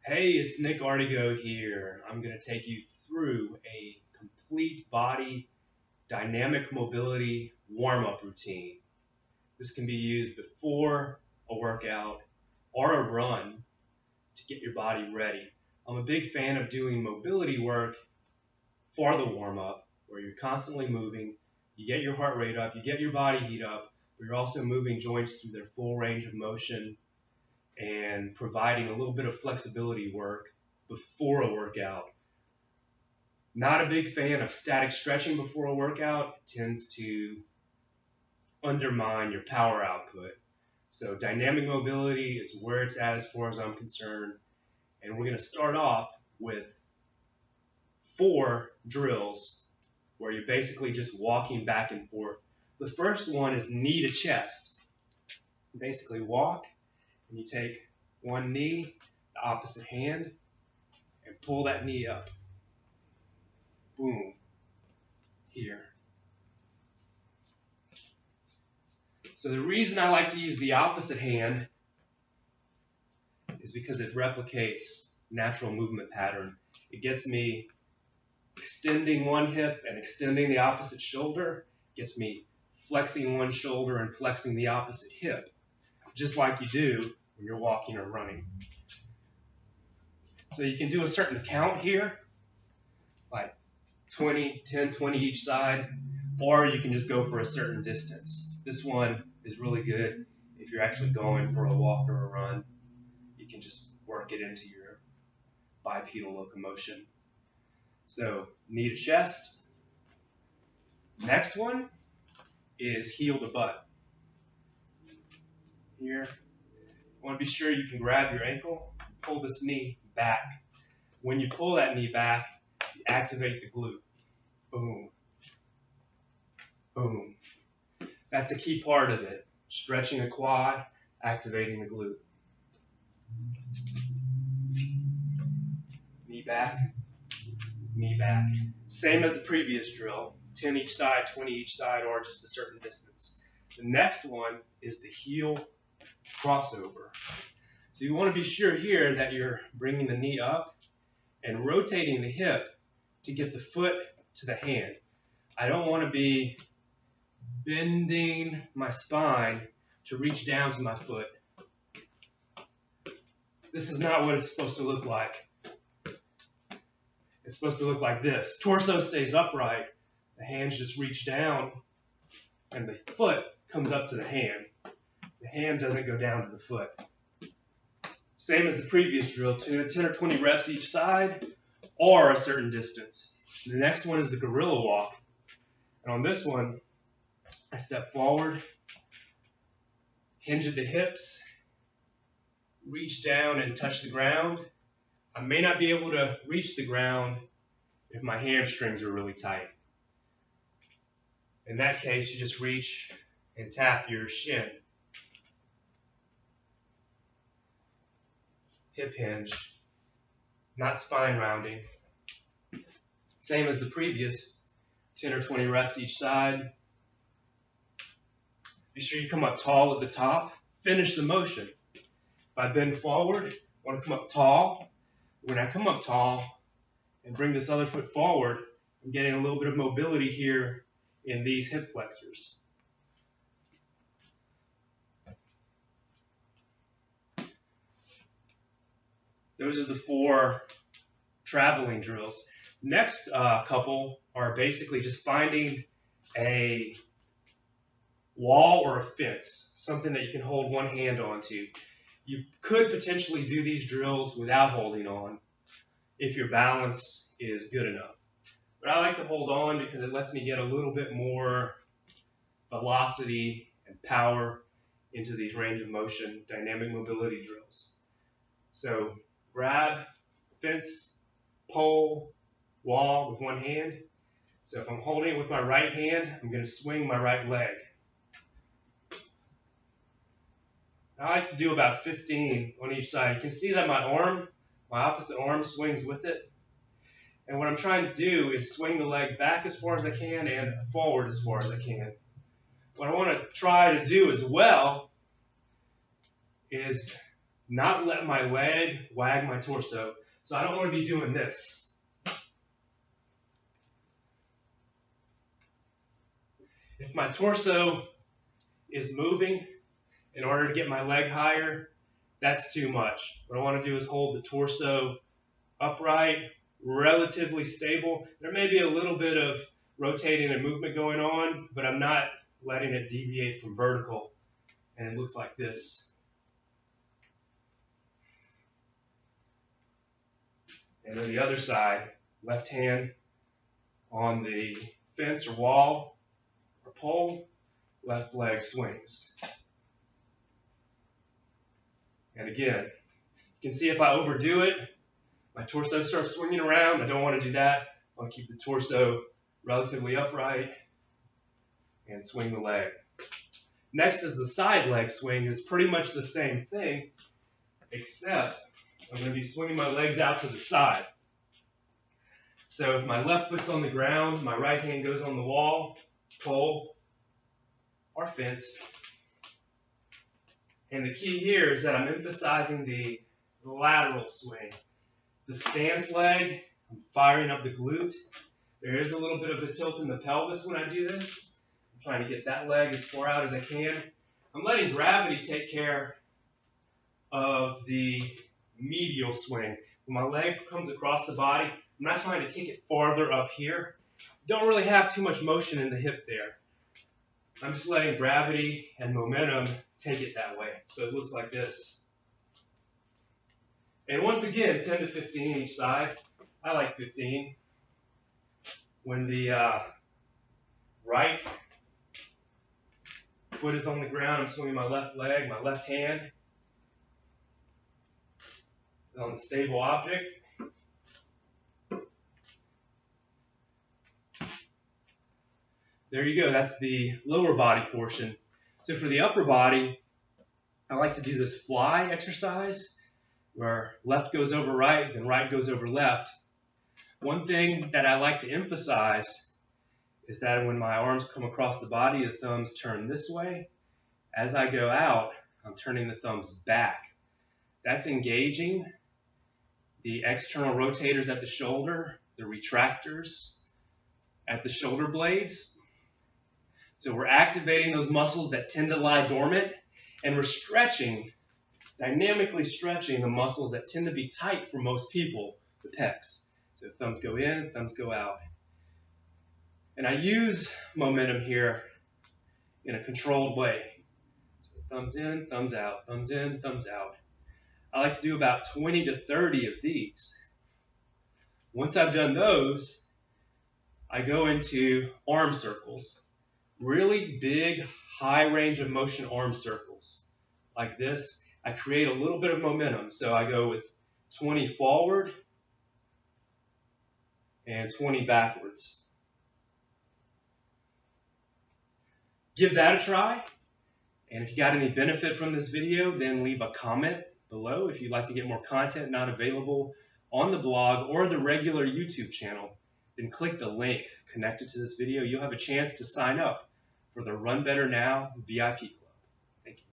Hey, it's Nick Ortego here. I'm going to take you through a complete body dynamic mobility warm-up routine. This can be used before a workout or a run to get your body ready. I'm a big fan of doing mobility work for the warm-up, where you're constantly moving, you get your heart rate up, you get your body heat up, but you're also moving joints through their full range of motion and providing a little bit of flexibility work before a workout. Not a big fan of static stretching before a workout. It tends to undermine your power output. So dynamic mobility is where it's at as far as I'm concerned. And we're going to start off with 4 drills where you're basically just walking back and forth. The first one is knee to chest. You basically walk and you take one knee, the opposite hand, and pull that knee up. Boom. Here. So the reason I like to use the opposite hand is because it replicates natural movement pattern. It gets me extending one hip and extending the opposite shoulder. It gets me flexing one shoulder and flexing the opposite hip, just like you do when you're walking or running. So you can do a certain count here, like 20, 10, 20 each side, or you can just go for a certain distance. This one is really good if you're actually going for a walk or a run. You can just work it into your bipedal locomotion. So knee to chest. Next one is heel to butt. Here, you want to be sure you can grab your ankle, pull this knee back. When you pull that knee back, you activate the glute. Boom. Boom. That's a key part of it. Stretching the quad, activating the glute. Knee back, knee back. Same as the previous drill. 10 each side, 20 each side, or just a certain distance. The next one is the heel crossover. So you want to be sure here that you're bringing the knee up and rotating the hip to get the foot to the hand. I don't want to be bending my spine to reach down to my foot. This is not what it's supposed to look like. It's supposed to look like this. Torso stays upright, the hands just reach down, and the foot comes up to the hand. The hand doesn't go down to the foot. Same as the previous drill, 10 or 20 reps each side, or a certain distance. The next one is the gorilla walk. And on this one, I step forward, hinge at the hips, reach down and touch the ground. I may not be able to reach the ground if my hamstrings are really tight. In that case, you just reach and tap your shin. Hip hinge, not spine rounding. Same as the previous, 10 or 20 reps each side. Be sure you come up tall at the top. Finish the motion. If I bend forward, I want to come up tall. When I come up tall and bring this other foot forward, I'm getting a little bit of mobility here in these hip flexors. Those are the 4 traveling drills. Next couple are basically just finding a wall or a fence, something that you can hold one hand onto. You could potentially do these drills without holding on if your balance is good enough. But I like to hold on because it lets me get a little bit more velocity and power into these range of motion dynamic mobility drills. So grab, fence, pole, wall with one hand. So if I'm holding it with my right hand, I'm going to swing my right leg. I like to do about 15 on each side. You can see that my opposite arm swings with it. And what I'm trying to do is swing the leg back as far as I can and forward as far as I can. What I want to try to do as well is not let my leg wag my torso. So I don't want to be doing this. If my torso is moving in order to get my leg higher, that's too much. What I want to do is hold the torso upright, relatively stable. There may be a little bit of rotating and movement going on, but I'm not letting it deviate from vertical. And it looks like this. And then the other side, left hand on the fence or wall or pole, left leg swings. And again, you can see if I overdo it, my torso starts swinging around. I don't want to do that. I want to keep the torso relatively upright and swing the leg. Next is the side leg swing. It's pretty much the same thing, except I'm going to be swinging my legs out to the side. So if my left foot's on the ground, my right hand goes on the wall, pole, or fence. And the key here is that I'm emphasizing the lateral swing. The stance leg, I'm firing up the glute. There is a little bit of a tilt in the pelvis when I do this. I'm trying to get that leg as far out as I can. I'm letting gravity take care of the medial swing. When my leg comes across the body, I'm not trying to kick it farther up here. Don't really have too much motion in the hip there. I'm just letting gravity and momentum take it that way. So it looks like this. And once again, 10 to 15 each side. I like 15. When the right foot is on the ground, I'm swinging my left leg, my left hand is on the stable object. There you go. That's the lower body portion. So for the upper body, I like to do this fly exercise where left goes over right, then right goes over left. One thing that I like to emphasize is that when my arms come across the body, the thumbs turn this way. As I go out, I'm turning the thumbs back. That's engaging the external rotators at the shoulder, the retractors at the shoulder blades. So we're activating those muscles that tend to lie dormant, and we're stretching, dynamically stretching the muscles that tend to be tight for most people, the pecs. So thumbs go in, thumbs go out. And I use momentum here in a controlled way. So thumbs in, thumbs out, thumbs in, thumbs out. I like to do about 20 to 30 of these. Once I've done those, I go into arm circles. Really big, high range of motion arm circles. Like this, I create a little bit of momentum. So I go with 20 forward and 20 backwards. Give that a try. And if you got any benefit from this video, then leave a comment below. If you'd like to get more content not available on the blog or the regular YouTube channel, then click the link connected to this video. You'll have a chance to sign up for the Run Better Now VIP Club.